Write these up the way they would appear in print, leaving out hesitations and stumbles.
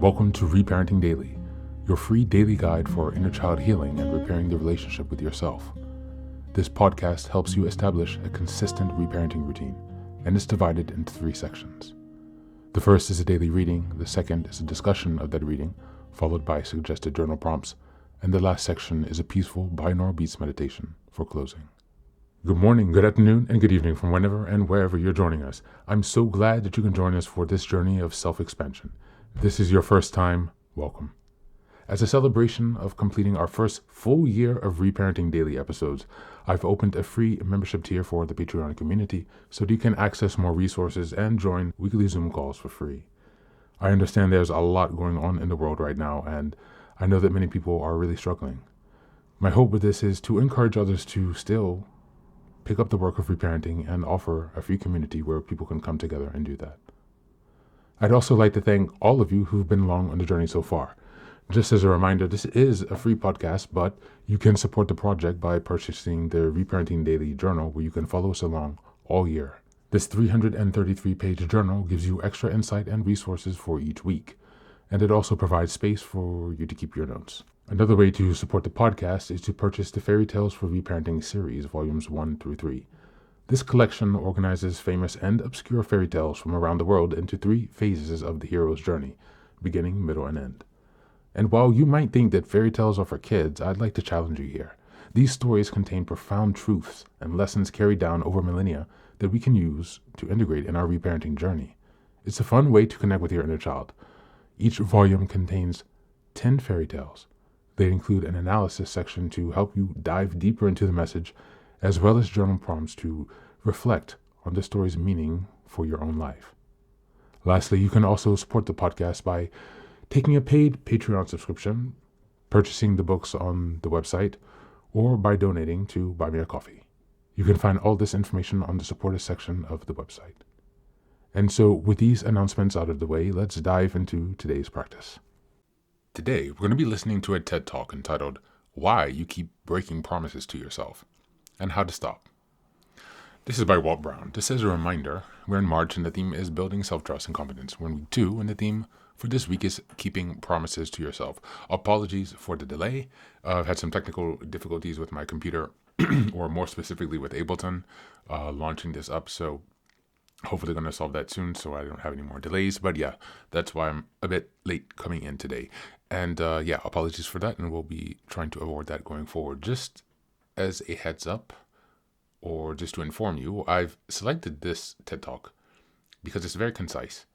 Welcome to Reparenting Daily, your free daily guide for inner child healing and repairing the relationship with yourself. This podcast helps you establish a consistent reparenting routine and is divided into 3 sections. The first is a daily reading, the second is a discussion of that reading, followed by suggested journal prompts, and the last section is a peaceful binaural beats meditation for closing. Good morning, good afternoon, and good evening from whenever and wherever you're joining us. I'm so glad that you can join us for this journey of self-expansion. If this is your first time, welcome. As a celebration of completing our first full year of Reparenting Daily episodes, I've opened a free membership tier for the Patreon community so that you can access more resources and join weekly Zoom calls for free. I understand there's a lot going on in the world right now, and I know that many people are really struggling. My hope with this is to encourage others to still pick up the work of reparenting and offer a free community where people can come together and do that. I'd also like to thank all of you who've been along on the journey so far. Just as a reminder, this is a free podcast, but you can support the project by purchasing the Reparenting Daily journal where you can follow us along all year. This 333-page journal gives you extra insight and resources for each week, and it also provides space for you to keep your notes. Another way to support the podcast is to purchase the Fairy Tales for Reparenting series, volumes 1 through 3. This collection organizes famous and obscure fairy tales from around the world into 3 phases of the hero's journey, beginning, middle, and end. And while you might think that fairy tales are for kids, I'd like to challenge you here. These stories contain profound truths and lessons carried down over millennia that we can use to integrate in our reparenting journey. It's a fun way to connect with your inner child. Each volume contains 10 fairy tales. They include an analysis section to help you dive deeper into the message, as well as journal prompts to reflect on the story's meaning for your own life. Lastly, you can also support the podcast by taking a paid Patreon subscription, purchasing the books on the website, or by donating to Buy Me a Coffee. You can find all this information on the supporter section of the website. And so, with these announcements out of the way, let's dive into today's practice. Today, we're going to be listening to a TED Talk entitled, Why You Keep Breaking Promises to Yourself, and How to Stop. This is by Walt Brown. Just as a reminder, we're in March and the theme is Building Self-Trust and Confidence. We're in week 2 and the theme for this week is Keeping Promises to Yourself. Apologies for the delay. I've had some technical difficulties with my computer, or more specifically with Ableton, launching this up, so hopefully going to solve that soon so I don't have any more delays. But yeah, that's why I'm a bit late coming in today. And apologies for that, and we'll be trying to avoid that going forward. Just as a heads up, or just to inform you, I've selected this TED Talk because it's very concise,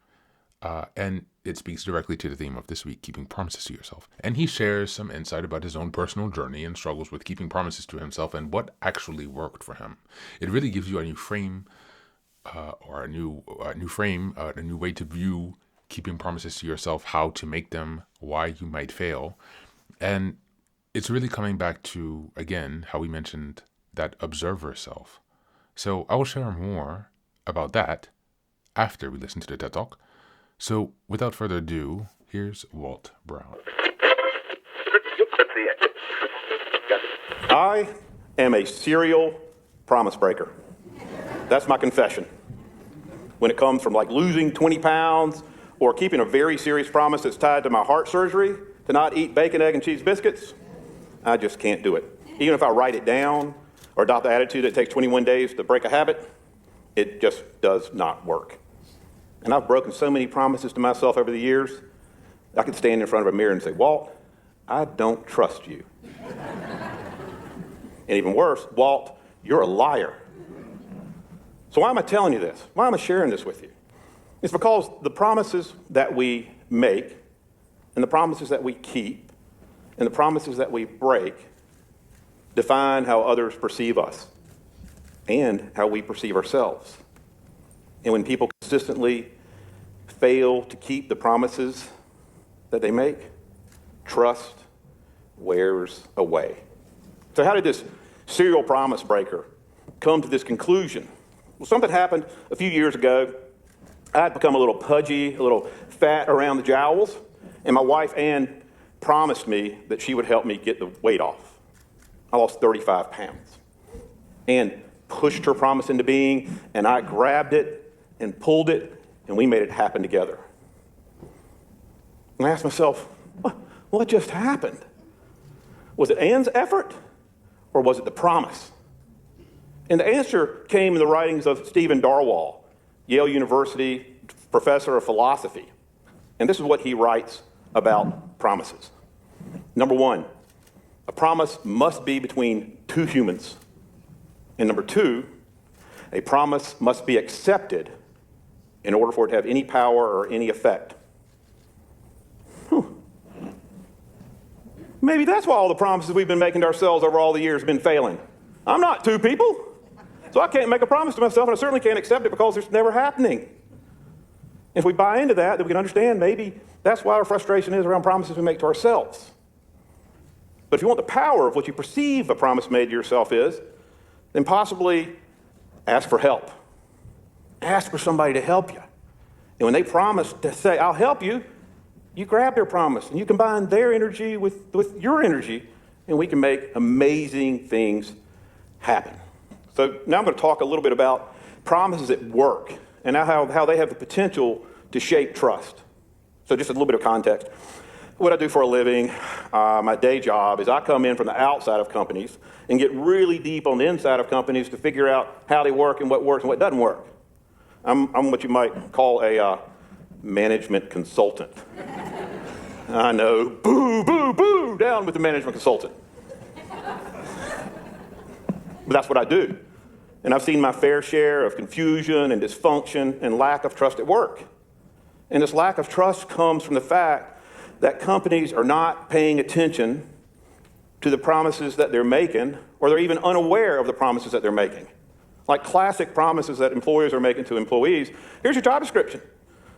and it speaks directly to the theme of this week, keeping promises to yourself. And he shares some insight about his own personal journey and struggles with keeping promises to himself and what actually worked for him. It really gives you a new frame, a new way to view keeping promises to yourself, how to make them, why you might fail. And it's really coming back to, again, how we mentioned that observer self. So I will share more about that after we listen to the TED Talk. So without further ado, here's Walt Brown. I am a serial promise breaker. That's my confession. When it comes from like losing 20 pounds or keeping a very serious promise that's tied to my heart surgery to not eat bacon, egg, and cheese biscuits, I just can't do it. Even if I write it down or adopt the attitude that it takes 21 days to break a habit, it just does not work. And I've broken so many promises to myself over the years, I could stand in front of a mirror and say, Walt, I don't trust you. And even worse, Walt, you're a liar. So why am I telling you this? Why am I sharing this with you? It's because the promises that we make and the promises that we keep and the promises that we break define how others perceive us and how we perceive ourselves. And when people consistently fail to keep the promises that they make, trust wears away. So how did this serial promise breaker come to this conclusion? Well, something happened a few years ago. I had become a little pudgy, a little fat around the jowls, and my wife, Ann, promised me that she would help me get the weight off. I lost 35 pounds. Ann pushed her promise into being, and I grabbed it and pulled it, and we made it happen together. And I asked myself, what just happened? Was it Ann's effort, or was it the promise? And the answer came in the writings of Stephen Darwall, Yale University professor of philosophy. And this is what he writes about promises. Number one, a promise must be between two humans. And number two, a promise must be accepted in order for it to have any power or any effect. Maybe that's why all the promises we've been making to ourselves over all the years have been failing. I'm not two people, so I can't make a promise to myself, and I certainly can't accept it because it's never happening. If we buy into that, then we can understand maybe that's why our frustration is around promises we make to ourselves. But if you want the power of what you perceive a promise made to yourself is, then possibly ask for help. Ask for somebody to help you. And when they promise to say, I'll help you, you grab their promise and you combine their energy with your energy, and we can make amazing things happen. So now I'm going to talk a little bit about promises at work and how they have the potential to shape trust. So just a little bit of context. What I do for a living, my day job, is I come in from the outside of companies and get really deep on the inside of companies to figure out how they work and what doesn't work. I'm what you might call a management consultant. I know, boo, boo, boo, down with the management consultant. But that's what I do. And I've seen my fair share of confusion and dysfunction and lack of trust at work. And this lack of trust comes from the fact that companies are not paying attention to the promises that they're making, or they're even unaware of the promises that they're making. Like classic promises that employers are making to employees. Here's your job description.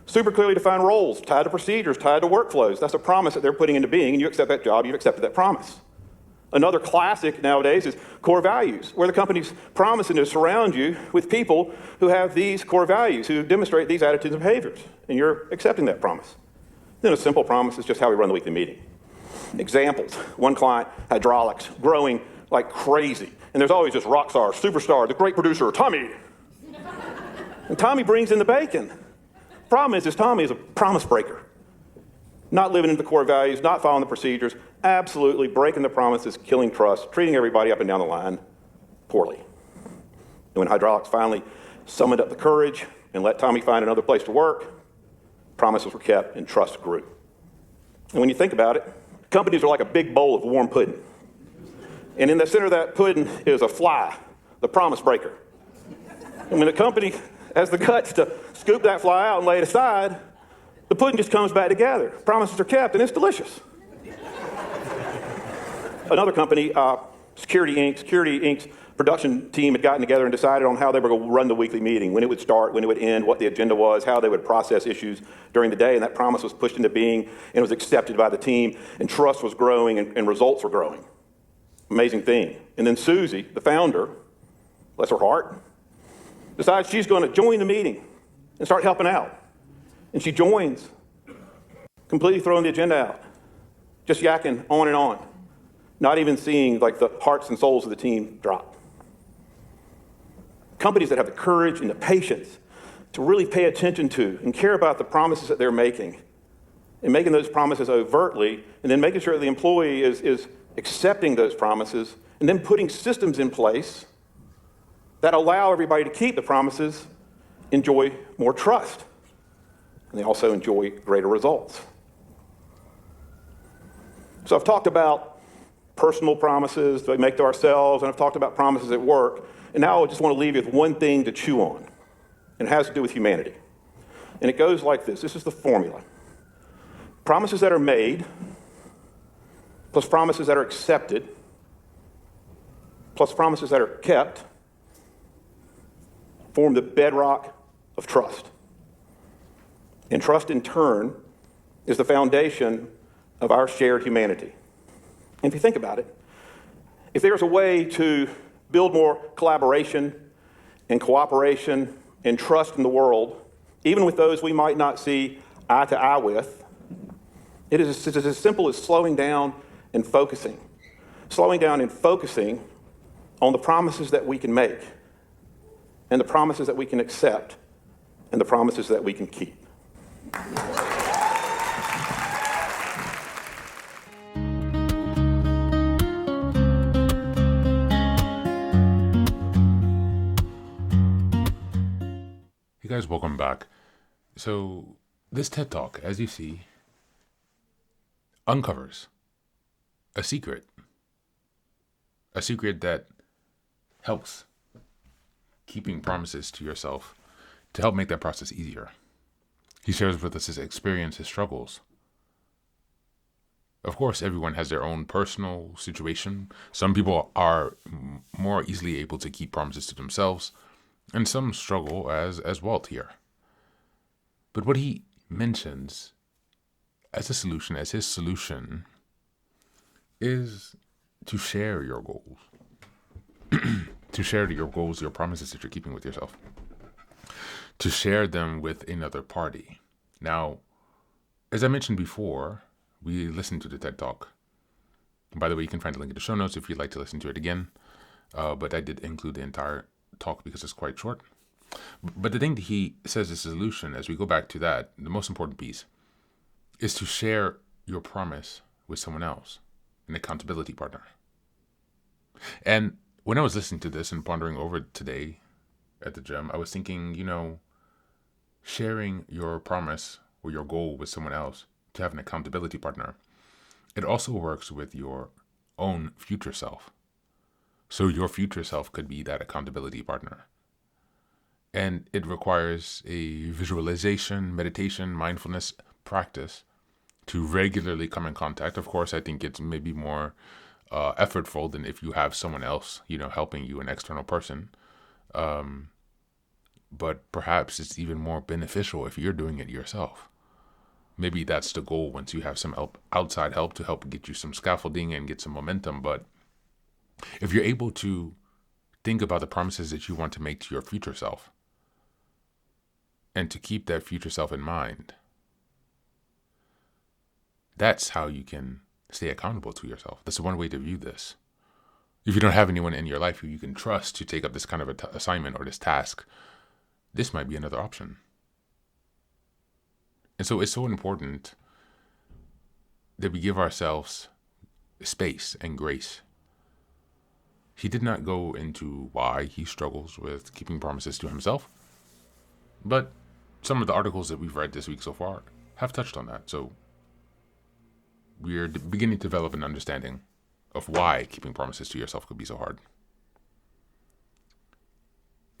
Super clearly defined roles, tied to procedures, tied to workflows. That's a promise that they're putting into being, and you accept that job, you've accepted that promise. Another classic nowadays is core values, where the company's promising to surround you with people who have these core values, who demonstrate these attitudes and behaviors, and you're accepting that promise. Then a simple promise is just how we run the weekly meeting. Examples: one client, hydraulics, growing like crazy, and there's always this rock star, superstar, the great producer, Tommy. And Tommy brings in the bacon. Problem is, Tommy is a promise breaker. Not living into the core values, not following the procedures, absolutely breaking the promises, killing trust, treating everybody up and down the line poorly. And when hydraulics finally summoned up the courage and let Tommy find another place to work, promises were kept and trust grew. And when you think about it, companies are like a big bowl of warm pudding. And in the center of that pudding is a fly, the promise breaker. And when the company has the guts to scoop that fly out and lay it aside, the pudding just comes back together. Promises are kept, and it's delicious. Another company, Security Inc.'s production team had gotten together and decided on how they were going to run the weekly meeting, when it would start, when it would end, what the agenda was, how they would process issues during the day, and that promise was pushed into being and was accepted by the team, and trust was growing and results were growing. Amazing thing. And then Susie, the founder, bless her heart, decides she's going to join the meeting and start helping out. And she joins, completely throwing the agenda out, just yakking on and on, not even seeing like the hearts and souls of the team drop. Companies that have the courage and the patience to really pay attention to and care about the promises that they're making, and making those promises overtly, and then making sure the employee is accepting those promises, and then putting systems in place that allow everybody to keep the promises, enjoy more trust. And they also enjoy greater results. So I've talked about personal promises that we make to ourselves, and I've talked about promises at work, and now I just want to leave you with one thing to chew on, and it has to do with humanity. And it goes like this. This is the formula. Promises that are made, plus promises that are accepted, plus promises that are kept, form the bedrock of trust. And trust, in turn, is the foundation of our shared humanity. And if you think about it, if there's a way to build more collaboration and cooperation and trust in the world, even with those we might not see eye to eye with, it is as simple as slowing down and focusing. Slowing down and focusing on the promises that we can make, and the promises that we can accept, and the promises that we can keep. guys, welcome back. So, this TED Talk, as you see, uncovers a secret that helps keeping promises to yourself to help make that process easier. He shares with us his experience, his struggles. Of course, everyone has their own personal situation. Some people are more easily able to keep promises to themselves, and some struggle as Walt here. But what he mentions as his solution, is to share your goals. To share your goals, your promises that you're keeping with yourself. To share them with another party. Now, as I mentioned before, we listened to the TED Talk. By the way, you can find the link in the show notes if you'd like to listen to it again. But I did include the entire talk because it's quite short. But the thing that he says is the solution, as we go back to that, the most important piece, is to share your promise with someone else, an accountability partner. And when I was listening to this and pondering over it today at the gym, I was thinking, sharing your promise or your goal with someone else to have an accountability partner, it also works with your own future self. So your future self could be that accountability partner. And it requires a visualization, meditation, mindfulness practice to regularly come in contact. Of course, I think it's maybe more effortful than if you have someone else, helping you, an external person. But perhaps it's even more beneficial if you're doing it yourself. Maybe that's the goal once you have some outside help to help get you some scaffolding and get some momentum. But if you're able to think about the promises that you want to make to your future self and to keep that future self in mind, that's how you can stay accountable to yourself. That's one way to view this. If you don't have anyone in your life who you can trust to take up this kind of assignment or this task, this might be another option. And so it's so important that we give ourselves space and grace. He did not go into why he struggles with keeping promises to himself, but some of the articles that we've read this week so far have touched on that. So we're beginning to develop an understanding of why keeping promises to yourself could be so hard.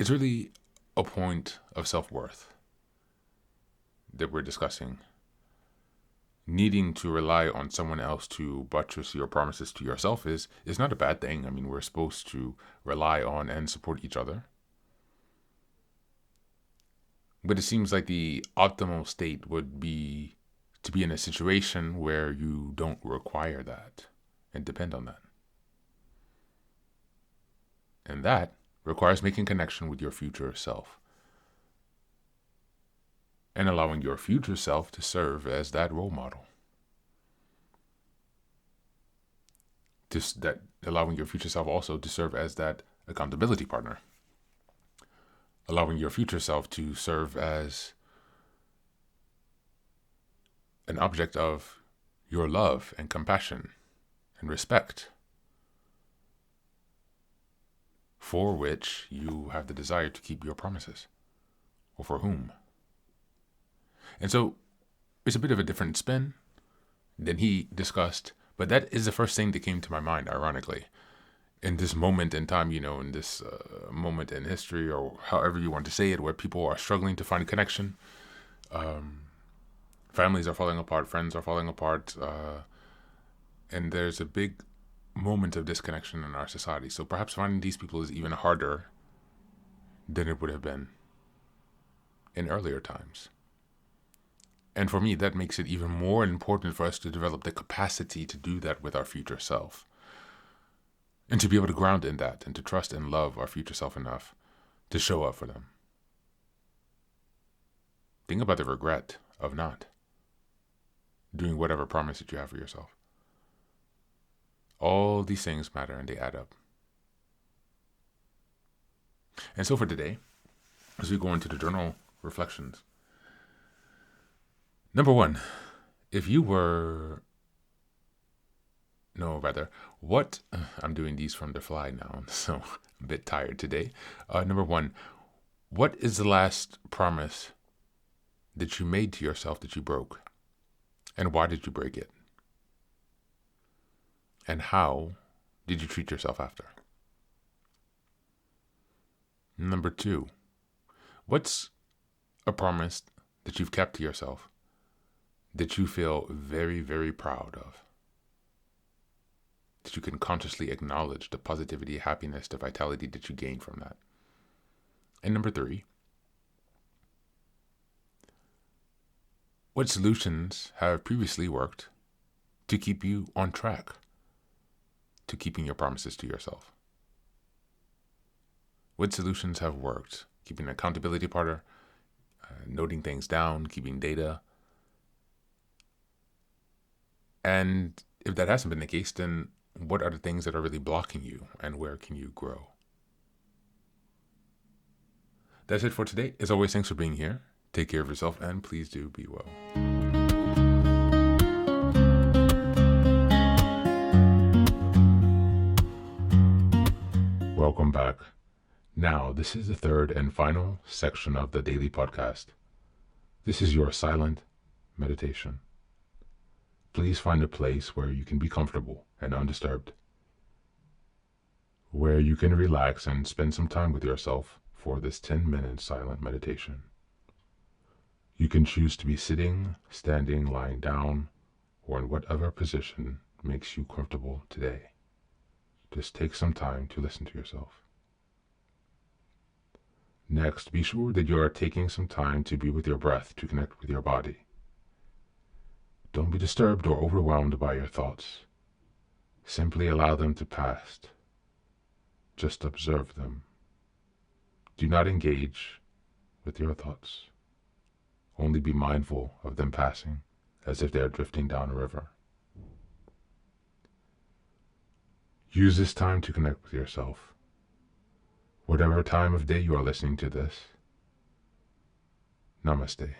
It's really a point of self-worth that we're discussing. Needing to rely on someone else to buttress your promises to yourself is not a bad thing. I mean, we're supposed to rely on and support each other. But it seems like the optimal state would be to be in a situation where you don't require that and depend on that. And that requires making connection with your future self and allowing your future self to serve as that role model. Allowing your future self also to serve as that accountability partner. Allowing your future self to serve as an object of your love and compassion and respect, for which you have the desire to keep your promises, or for whom. And so it's a bit of a different spin than he discussed, but that is the first thing that came to my mind, ironically. In this moment in time, in this moment in history, or however you want to say it, where people are struggling to find a connection, families are falling apart, friends are falling apart, and there's a big moment of disconnection in our society. So perhaps finding these people is even harder than it would have been in earlier times. And for me, that makes it even more important for us to develop the capacity to do that with our future self. And to be able to ground in that and to trust and love our future self enough to show up for them. Think about the regret of not doing whatever promise that you have for yourself. All these things matter and they add up. And so for today, as we go into the journal reflections, number one, I'm doing these from the fly now, so I'm a bit tired today. Number one, What is the last promise that you made to yourself that you broke? And why did you break it? And how did you treat yourself after? Number 2, what's a promise that you've kept to yourself that you feel very, very proud of? That you can consciously acknowledge the positivity, happiness, the vitality that you gain from that. And number 3, what solutions have previously worked to keep you on track to keeping your promises to yourself? What solutions have worked? Keeping an accountability partner, noting things down, keeping data. And if that hasn't been the case, then what are the things that are really blocking you and where can you grow? That's it for today. As always, thanks for being here. Take care of yourself and please do be well. Welcome back. Now, this is the third and final section of the daily podcast. This is your silent meditation. Please find a place where you can be comfortable and undisturbed, where you can relax and spend some time with yourself for this 10-minute silent meditation. You can choose to be sitting, standing, lying down, or in whatever position makes you comfortable today. Just take some time to listen to yourself. Next, be sure that you are taking some time to be with your breath to connect with your body. Don't be disturbed or overwhelmed by your thoughts. Simply allow them to pass. Just observe them. Do not engage with your thoughts. Only be mindful of them passing as if they are drifting down a river. Use this time to connect with yourself. Whatever time of day you are listening to this, Namaste.